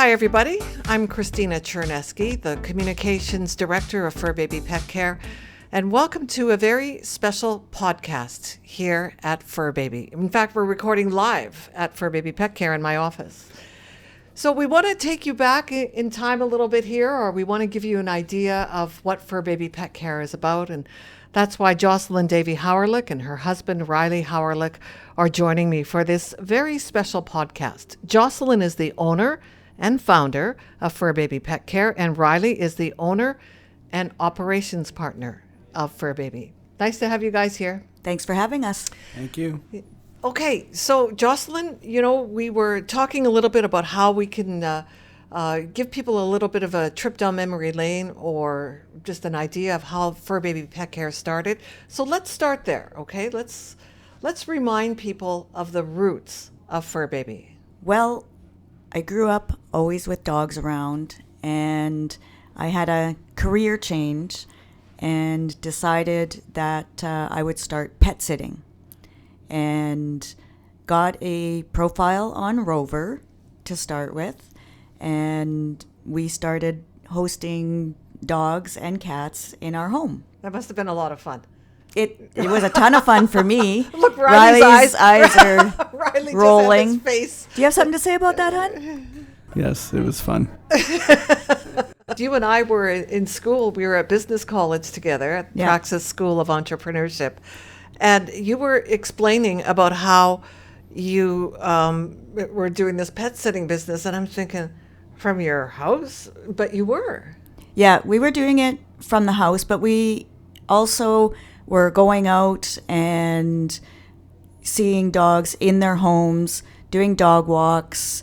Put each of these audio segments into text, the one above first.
Hi, everybody. I'm Christina Cherneskey, the Communications Director of Furbaby Pet Care, and welcome to a very special podcast here at Furbaby. In fact, we're recording live at Furbaby Pet Care in my office. So we want to take you back in time a little bit here, or we want to give you an idea of what Furbaby Pet Care is about, and that's why Jocelyn Davey-Hawreluik and her husband Riley Hawreluik are joining me for this very special podcast. Jocelyn is the owner and founder of Furbaby Pet Care, and Riley is the owner and operations partner of Furbaby. Nice to have you guys here. Thanks for having us. Thank you. Okay, so Jocelyn, we were talking a little bit about how we can give people a little bit of a trip down memory lane or just an idea of how Furbaby Pet Care started. So let's start there, okay? Let's remind people of the roots of Furbaby. Well, I grew up always with dogs around, and I had a career change and decided that I would start pet sitting, and got a profile on Rover to start with, and we started hosting dogs and cats in our home. That must have been a lot of fun. It was a ton of fun for me. Look, Riley's eyes are Riley rolling. Just had his face. Do you have something to say about that, hon? Yes, it was fun. You and I were in school. We were at business college together at Praxis School of Entrepreneurship. And you were explaining about how you were doing this pet sitting business. And I'm thinking, from your house? But you were. Yeah, we were doing it from the house, but we also were going out and seeing dogs in their homes, doing dog walks,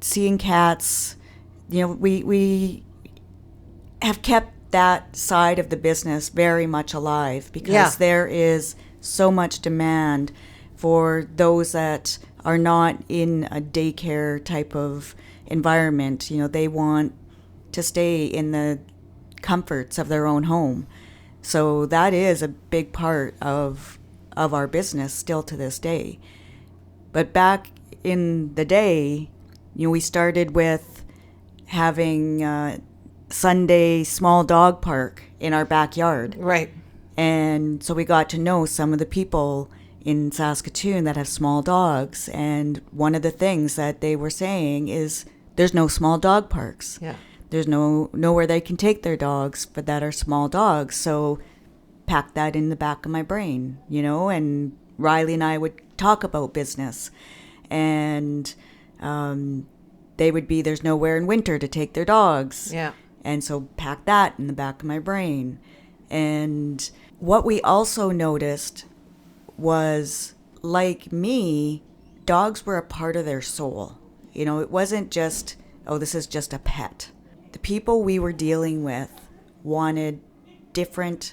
seeing cats. We have kept that side of the business very much alive because there is so much demand for those that are not in a daycare type of environment. They want to stay in the comforts of their own home. So that is a big part of our business still to this day. But back in the day, we started with having Sunday small dog park in our backyard. Right. And so we got to know some of the people in Saskatoon that have small dogs. And one of the things that they were saying is there's no small dog parks. Yeah. There's nowhere they can take their dogs but that are small dogs. So pack that in the back of my brain, and Riley and I would talk about business. And they would be, there's nowhere in winter to take their dogs. Yeah. And so pack that in the back of my brain. And what we also noticed was, like me, dogs were a part of their soul. It wasn't just, this is just a pet. The people we were dealing with wanted different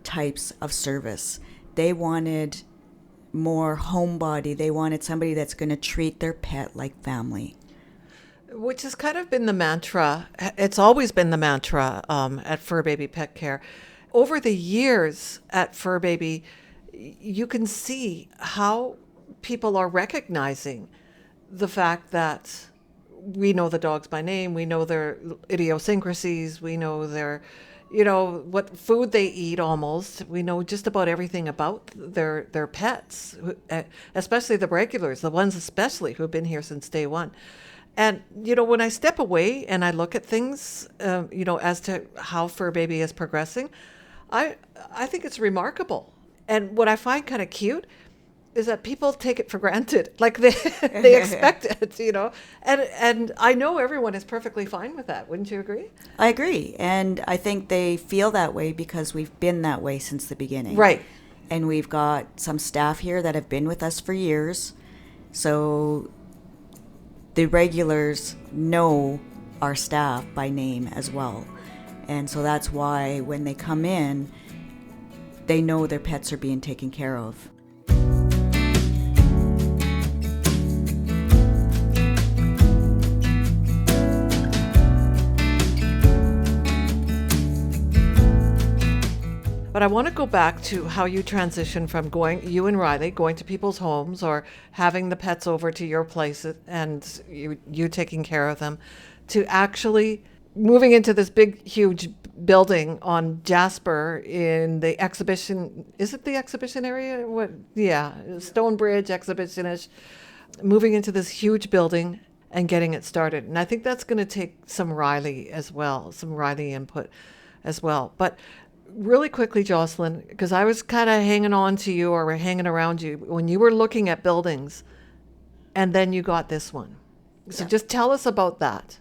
types of service. They wanted more homebody. They wanted somebody that's going to treat their pet like family. Which has kind of been the mantra. It's always been the mantra at Furbaby Pet Care. Over the years at Furbaby, you can see how people are recognizing the fact that we know the dogs by name, we know their idiosyncrasies, we know their, what food they eat almost. We know just about everything about their pets, especially the regulars, the ones especially who have been here since day one. And, when I step away and I look at things, as to how Furbaby is progressing, I think it's remarkable. And what I find kind of cute is that people take it for granted, like they expect it, And I know everyone is perfectly fine with that. Wouldn't you agree? I agree. And I think they feel that way because we've been that way since the beginning. Right. And we've got some staff here that have been with us for years. So the regulars know our staff by name as well. And so that's why when they come in, they know their pets are being taken care of. But I want to go back to how you transitioned from you and Riley, going to people's homes or having the pets over to your place and you taking care of them, to actually moving into this big, huge building on Jasper in the exhibition. Is it the exhibition area? What? Yeah, Stonebridge exhibition-ish. Moving into this huge building and getting it started. And I think that's going to take some Riley as well, some Riley input as well. But really quickly, Jocelyn, because I was kind of hanging on to you or hanging around you when you were looking at buildings, and then you got this one. So just tell us about that.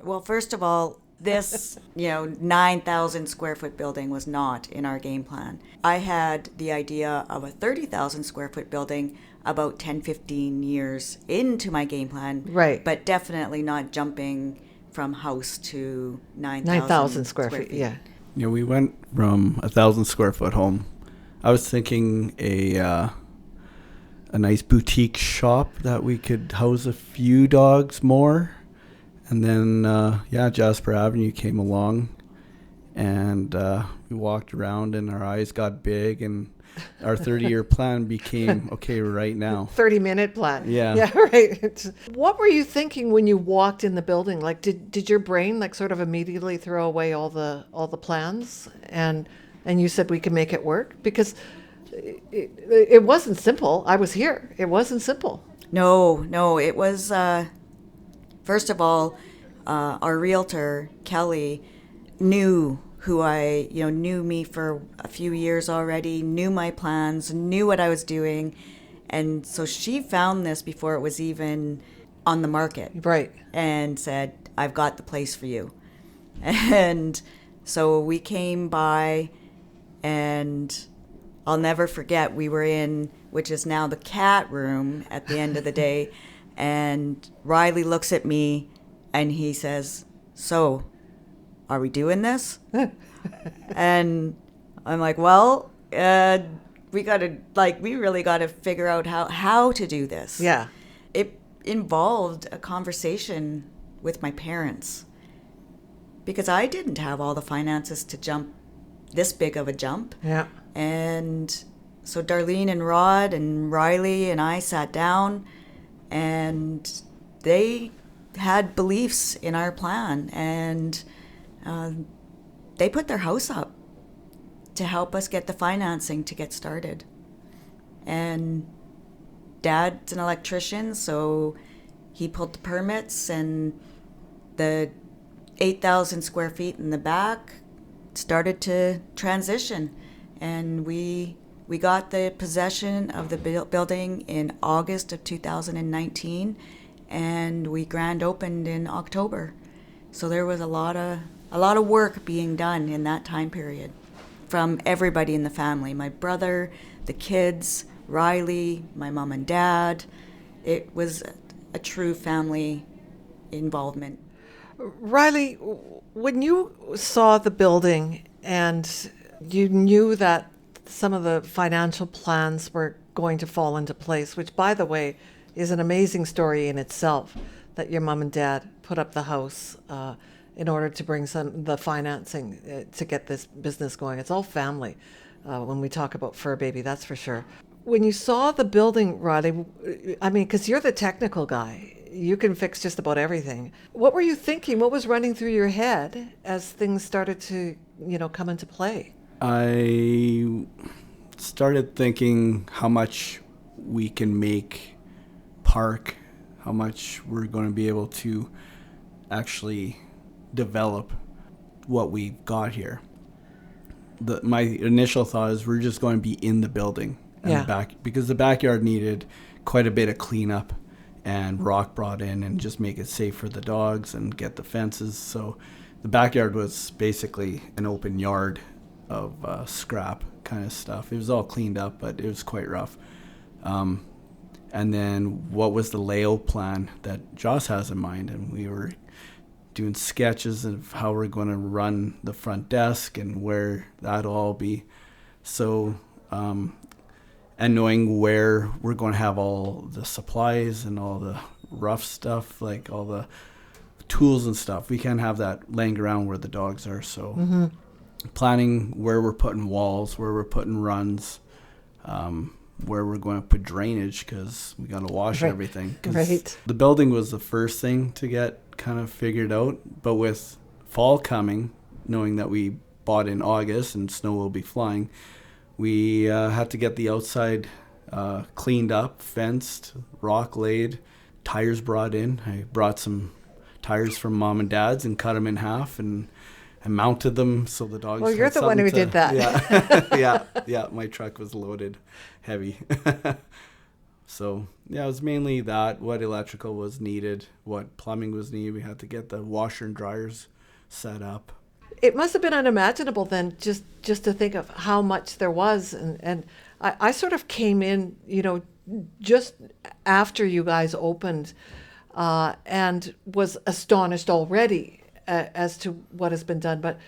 Well, first of all, this 9,000 square foot building was not in our game plan. I had the idea of a 30,000 square foot building about 10-15 years into my game plan, Right. But definitely not jumping from house to 9,000 square feet. Yeah. We went from 1,000 square foot home. I was thinking a nice boutique shop that we could house a few dogs more. And then, Jasper Avenue came along, and we walked around, and our eyes got big, and our 30-year plan became, okay, right now. 30-minute plan. Yeah. Yeah, right. What were you thinking when you walked in the building? Like, did your brain sort of immediately throw away all the plans, and you said we can make it work? Because it wasn't simple. I was here. It wasn't simple. No, it was. First of all, our realtor, Kelly, knew who knew me for a few years already, knew my plans, knew what I was doing. And so she found this before it was even on the market. Right. And said, I've got the place for you. And so we came by, and I'll never forget, we were in, which is now the cat room at the end of the day. And Riley looks at me and he says, so, are we doing this? And I'm like, well, we really got to figure out how to do this. Yeah. It involved a conversation with my parents because I didn't have all the finances to jump this big of a jump. Yeah. And so Darlene and Rod and Riley and I sat down, and they had beliefs in our plan, and they put their house up to help us get the financing to get started. And Dad's an electrician, so he pulled the permits, and the 8,000 square feet in the back started to transition. And we got the possession of the building in August of 2019, and we grand opened in October. So there was a lot of work being done in that time period from everybody in the family. My brother, the kids, Riley, my mom and dad. It was a true family involvement. Riley, when you saw the building and you knew that some of the financial plans were going to fall into place, which, by the way, is an amazing story in itself, that your mom and dad put up the house in order to bring the financing to get this business going. It's all family when we talk about Furbaby, that's for sure. When you saw the building, Riley, I mean, because you're the technical guy, you can fix just about everything. What were you thinking? What was running through your head as things started to, come into play? I started thinking how much we can make park, how much we're going to be able to actually develop what we've got here. My initial thought is we're just going to be in the building and the back, because the backyard needed quite a bit of cleanup and rock brought in and just make it safe for the dogs and get the fences. So the backyard was basically an open yard of scrap kind of stuff. It was all cleaned up, but it was quite rough. And then what was the layout plan that Joss has in mind? And we were doing sketches of how we're going to run the front desk and where that'll all be. So, and knowing where we're going to have all the supplies and all the rough stuff, like all the tools and stuff. We can't have that laying around where the dogs are. So planning where we're putting walls, where we're putting runs, where we're going to put drainage because we got to wash Right. everything. 'Cause Right. the building was the first thing to get kind of figured out, but with fall coming, knowing that we bought in August and snow will be flying, we had to get the outside cleaned up, fenced, rock laid, tires brought in. I brought some tires from Mom and Dad's and cut them in half and mounted them so the dogs. Well, you're had the one who something did that. Yeah. My truck was loaded, heavy. So yeah, it was mainly that. What electrical was needed, what plumbing was needed. We had to get the washer and dryers set up. It must have been unimaginable then, just to think of how much there was, and I sort of came in, just after you guys opened, and was astonished already as to what has been done. But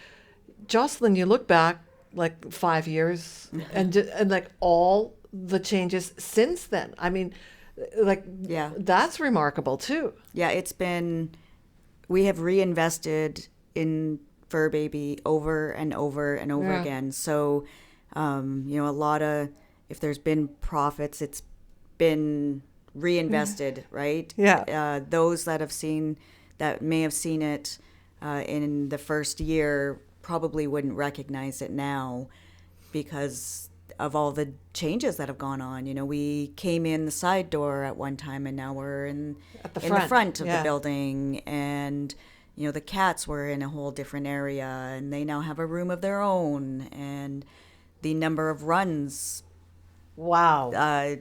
Jocelyn, you look back like 5 years, and like all the changes since then. I mean, like Yeah. that's remarkable too. Yeah, we have reinvested in Furbaby over and over and over Yeah. again. So, a lot of, if there's been profits, it's been reinvested, right? Yeah. Those that may have seen it in the first year probably wouldn't recognize it now because of all the changes that have gone on. We came in the side door at one time, and now we're in At the the front. front of Yeah. the building, and the cats were in a whole different area, and they now have a room of their own, and the number of runs, Wow. I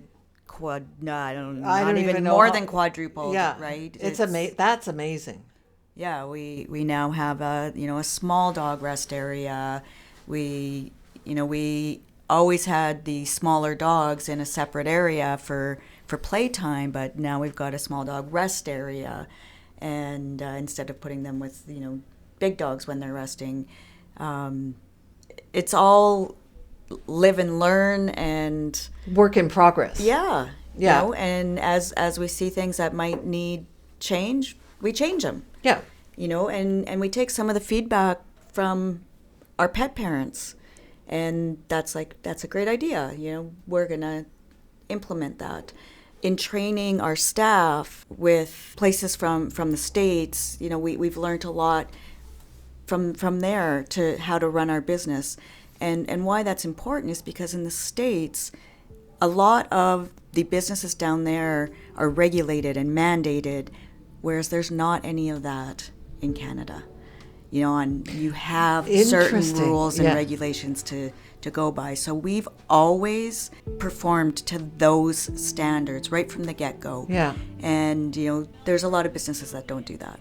don't I not don't even even know more how- than quadrupled, Yeah. right? It's amazing. That's amazing. Yeah, we now have a small dog rest area. We always had the smaller dogs in a separate area for playtime, but now we've got a small dog rest area, and instead of putting them with big dogs when they're resting, it's all live and learn, and Work in progress. yeah. Yeah. And as we see things that might need change, we change them. Yeah. And we take some of the feedback from our pet parents, and that's a great idea. We're gonna implement that. In training our staff with places from the States, we've learned a lot from there to how to run our business. And why that's important is because in the States, a lot of the businesses down there are regulated and mandated, whereas there's not any of that in Canada. And you have certain Interesting. rules and Yeah. regulations to go by. So we've always performed to those standards right from the get-go. Yeah. And, there's a lot of businesses that don't do that.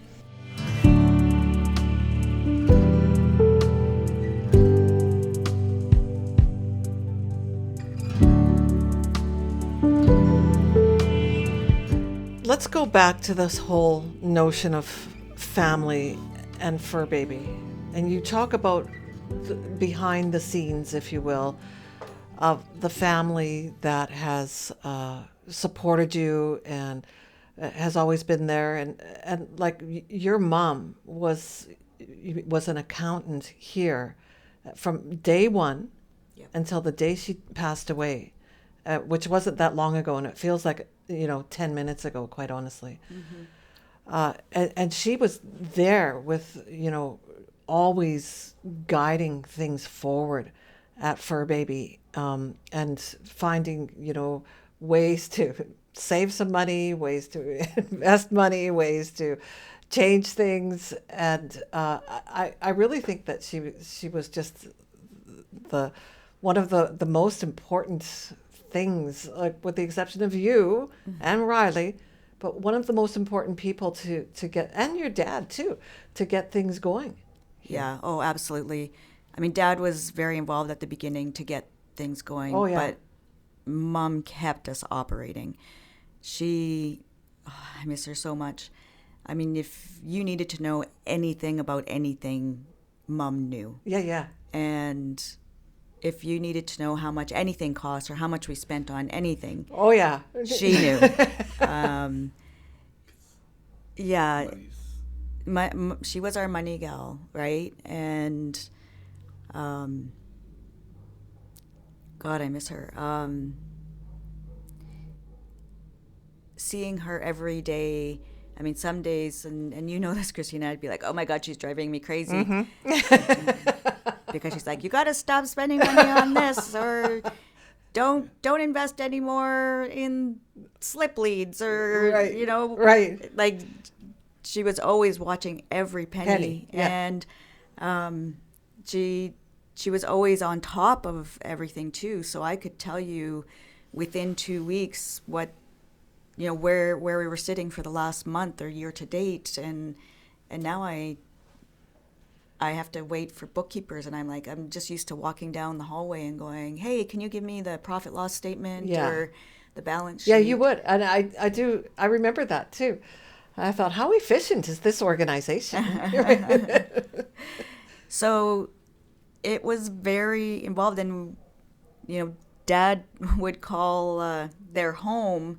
Let's go back to this whole notion of family and Furbaby. And you talk about behind the scenes, if you will, of the family that has supported you and has always been there. And like your mom was an accountant here from day one Yep. until the day she passed away, which wasn't that long ago. And it feels like 10 minutes ago, quite honestly. And she was there with, always guiding things forward at Furbaby, and finding, ways to save some money, ways to invest money, ways to change things. And I really think that she was just one of the most important things, like with the exception of you and Riley, but one of the most important people to get, and your dad too, to get things going. Yeah. Oh, absolutely. I mean, Dad was very involved at the beginning to get things going. Oh, yeah. But Mom kept us operating. I miss her so much. I mean, if you needed to know anything about anything, Mom knew. Yeah. And if you needed to know how much anything cost or how much we spent on anything, Oh, yeah. she knew. Yeah. She was our money gal, right? And God, I miss her. seeing her every day. I mean, some days, and you know this, Christina, I'd be like, oh my God, she's driving me crazy. Because she's like, you got to stop spending money on this, or don't invest anymore in slip leads, or, Right. like she was always watching every penny. Yeah. And she was always on top of everything too. So I could tell you within 2 weeks what, where we were sitting for the last month or year to date. And now I have to wait for bookkeepers, and I'm just used to walking down the hallway and going, hey, can you give me the profit loss statement or the balance sheet? Yeah, you would. And I remember that too. I thought, how efficient is this organization? So it was very involved, and Dad would call their home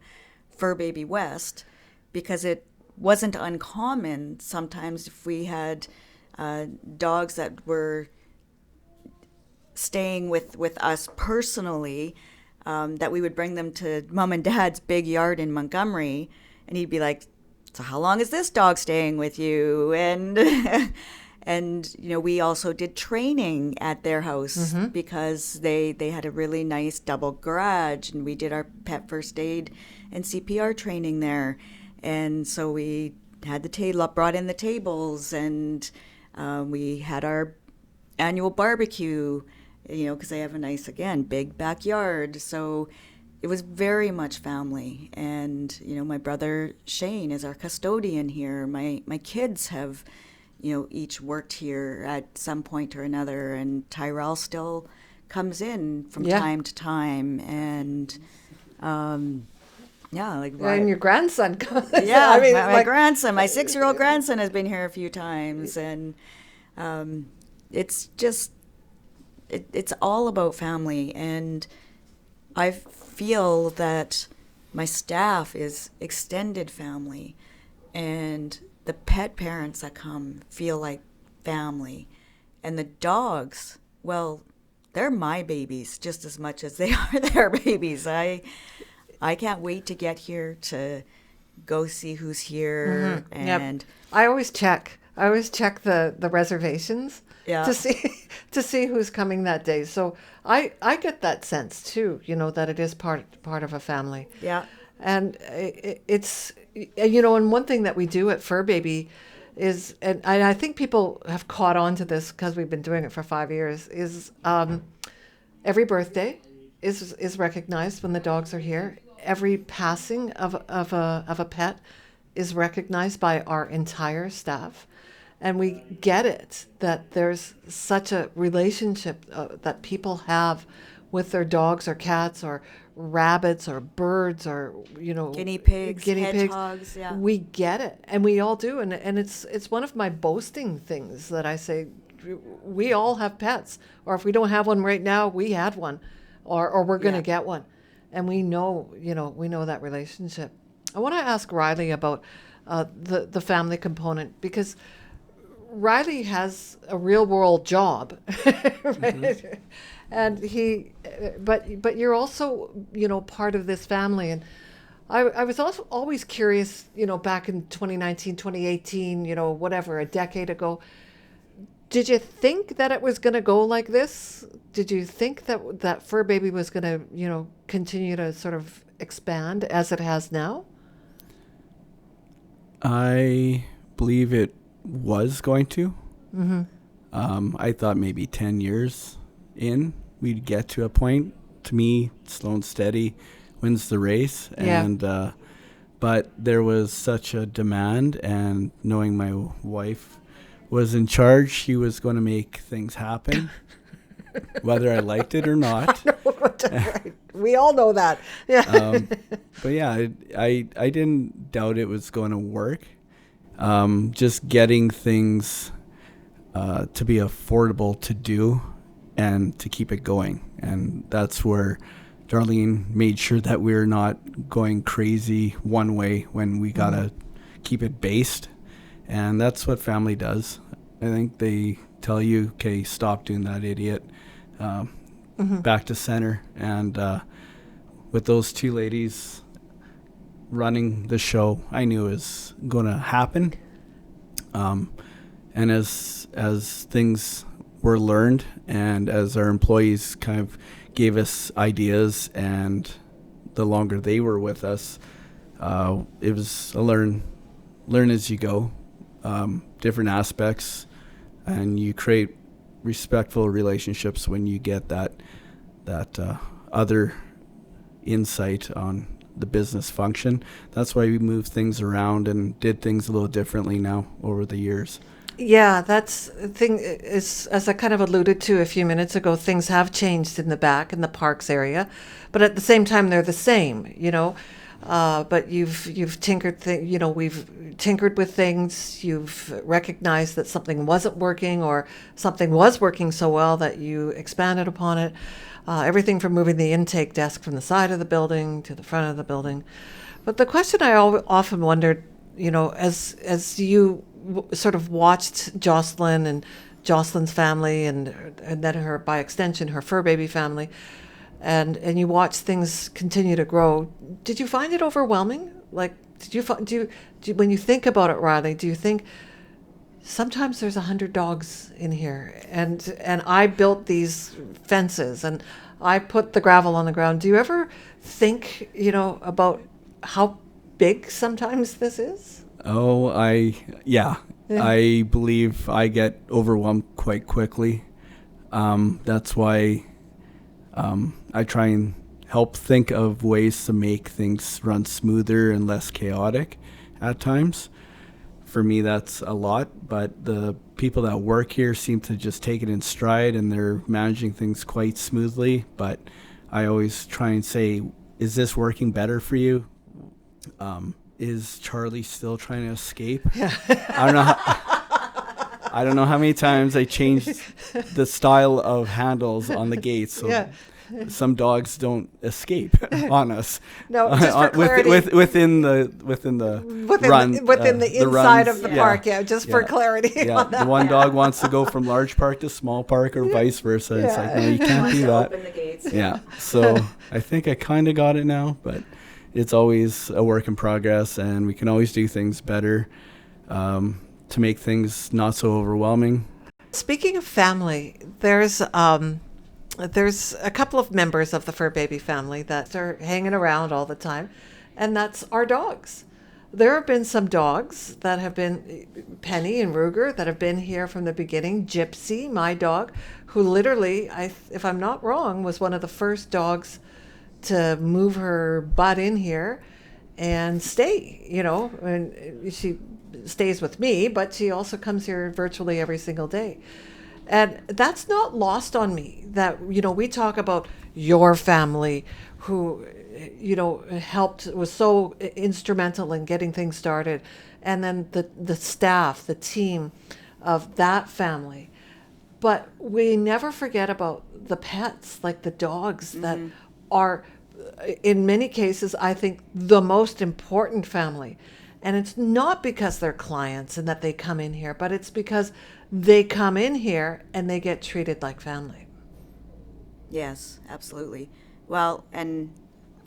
Furbaby West, because it wasn't uncommon sometimes if we had dogs that were staying with us personally, that we would bring them to Mom and Dad's big yard in Montgomery, and he'd be like, so how long is this dog staying with you? And and we also did training at their house, because they had a really nice double garage, and we did our pet first aid and CPR training there. And so we had brought in the tables, and we had our annual barbecue, because they have a nice, again, big backyard. So it was very much family. And, my brother Shane is our custodian here. My kids have, each worked here at some point or another. And Tyrell still comes in from time to time. And, and your grandson comes. Yeah, I mean, my grandson, my 6-year-old grandson has been here a few times. And it's just, it's all about family. And I feel that my staff is extended family, and the pet parents that come feel like family. And the dogs, well, they're my babies just as much as they are their babies. I can't wait to get here to go see who's here. And I always check the reservations Yeah. to see who's coming that day. So I get that sense too, that it is part of a family. Yeah. And it's and one thing that we do at Furbaby is, and I think people have caught on to this because we've been doing it for 5 years, is every birthday is recognized when the dogs are here. Every passing of a pet is recognized by our entire staff. And we get it that there's such a relationship that people have with their dogs or cats or rabbits or birds or guinea pigs, hedgehogs. Yeah. We get it, and we all do, and it's one of my boasting things that I say, we all have pets, or if we don't have one right now, we had one, or we're going to get one, and we know that relationship. I want to ask Riley about the family component, because Riley has a real world job, right? And but you're also, part of this family. And I was also always curious, back in 2019, 2018, whatever, a decade ago, did you think that it was going to go like this? Did you think that Furbaby was going to, continue to sort of expand as it has now? I believe it was going to. I thought maybe 10 years in we'd get to a point. To me, slow and steady wins the race. And but there was such a demand, and knowing my wife was in charge, she was going to make things happen, whether I liked it or not. Right. We all know that. Yeah. But yeah, I didn't doubt it was going to work. Just getting things to be affordable to do and to keep it going. And that's where Darlene made sure that we're not going crazy one way when we got to keep it based. And that's what family does. I think they tell you, okay, stop doing that, idiot. Back to center. And with those two ladies, running the show, I knew it was going to happen. And as things were learned, and as our employees kind of gave us ideas, and the longer they were with us, it was a learn as you go, different aspects, and you create respectful relationships when you get that other insight on the business function. That's why we moved things around and did things a little differently now over the years. Yeah, that's the thing is, as I kind of alluded to a few minutes ago, things have changed in the back in the parks area, but at the same time they're the same, but you've tinkered we've tinkered with things. You've recognized that something wasn't working, or something was working so well that you expanded upon it. Everything from moving the intake desk from the side of the building to the front of the building. But the question I often wondered, as you sort of watched Jocelyn and Jocelyn's family, and then her, by extension, her Furbaby family, and you watched things continue to grow, did you find it overwhelming? Like, when you think about it, Riley, do you think sometimes there's 100 dogs in here, and I built these fences and I put the gravel on the ground? Do you ever think, about how big sometimes this is? Oh, yeah. I believe I get overwhelmed quite quickly. That's why I try and help think of ways to make things run smoother and less chaotic at times. For me, that's a lot, but the people that work here seem to just take it in stride, and they're managing things quite smoothly. But I always try and say, is this working better for you? Is Charlie still trying to escape? Yeah. I don't know how many times I changed the style of handles on the gates, so some dogs don't escape on us. No, just for clarity. Within the run, within the inside of the park. Just for clarity. Yeah, on that. The one dog wants to go from large park to small park, or vice versa. It's like, no, you can't do that. Open the gates. Yeah. So I think I kind of got it now, but it's always a work in progress, and we can always do things better to make things not so overwhelming. Speaking of family, there's a couple of members of the Furbaby family that are hanging around all the time, and that's our dogs. There have been some dogs that have been, Penny and Ruger, that have been here from the beginning. Gypsy, my dog, who literally, if I'm not wrong, was one of the first dogs to move her butt in here and stay, and she stays with me, but she also comes here virtually every single day. And that's not lost on me, that, we talk about your family who, was so instrumental in getting things started. And then the staff, the team of that family. But we never forget about the pets, like the dogs that are, in many cases, I think, the most important family. And it's not because they're clients and that they come in here, but it's because they come in here and they get treated like family. Yes, absolutely. Well, and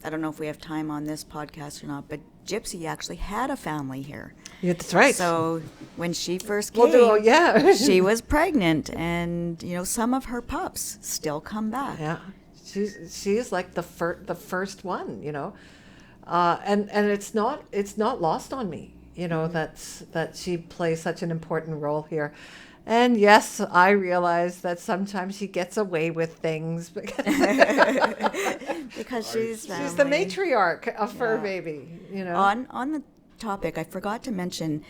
I don't know if we have time on this podcast or not, but Gypsy actually had a family here. Yeah, that's right. So when she first came, she was pregnant, and some of her pups still come back. Yeah, she is like the first one, and it's not lost on me, that she plays such an important role here. And yes, I realize that sometimes she gets away with things because she's the matriarch of Furbaby, On the topic, I forgot to mention,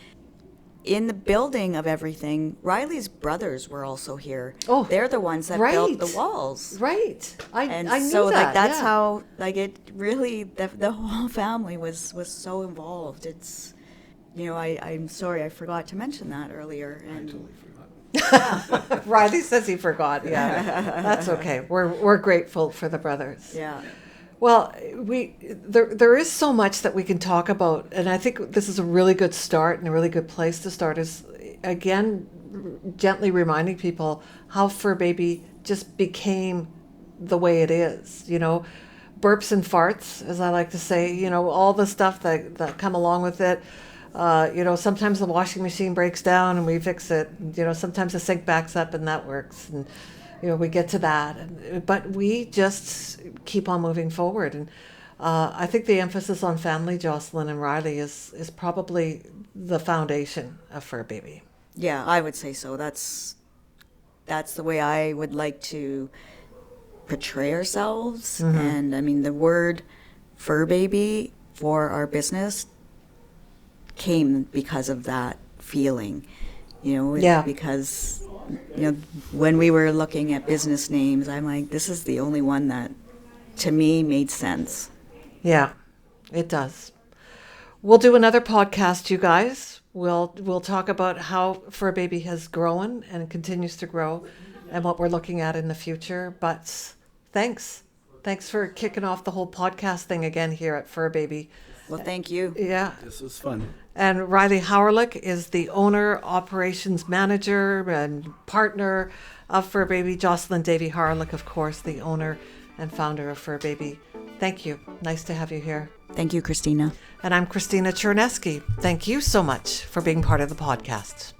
in the building of everything, Riley's brothers were also here. Oh, they're the ones that built the walls. Right. I knew so that. That's how it really the whole family was so involved. It's I'm sorry I forgot to mention that earlier. And I totally forgot. Riley says he forgot. Yeah, that's okay. We're grateful for the brothers. Yeah. Well, there is so much that we can talk about, and I think this is a really good start and a really good place to start. Is again gently reminding people how Furbaby just became the way it is. burps and farts, as I like to say, you know, all the stuff that come along with it. You know, sometimes the washing machine breaks down and we fix it. You know, sometimes the sink backs up and that works. And, you know, we get to that. But we just keep on moving forward. And I think the emphasis on family, Jocelyn and Riley, is probably the foundation of Furbaby. Yeah, I would say so. That's the way I would like to portray ourselves. And I mean, the word Furbaby for our business came because of that feeling, you know. Yeah. Because, you know, when we were looking at business names, I'm like, this is the only one that to me made sense. Yeah, it does. We'll do another podcast, you guys. We'll talk about how Furbaby has grown and continues to grow and what we're looking at in the future. But thanks for kicking off the whole podcast thing again here at Furbaby. Well, thank you. Yeah. This was fun. And Riley Hawreluik is the owner, operations manager, and partner of Furbaby. Jocelyn Davey-Hawreluik, of course, the owner and founder of Furbaby. Thank you. Nice to have you here. Thank you, Christina. And I'm Christina Cherneskey. Thank you so much for being part of the podcast.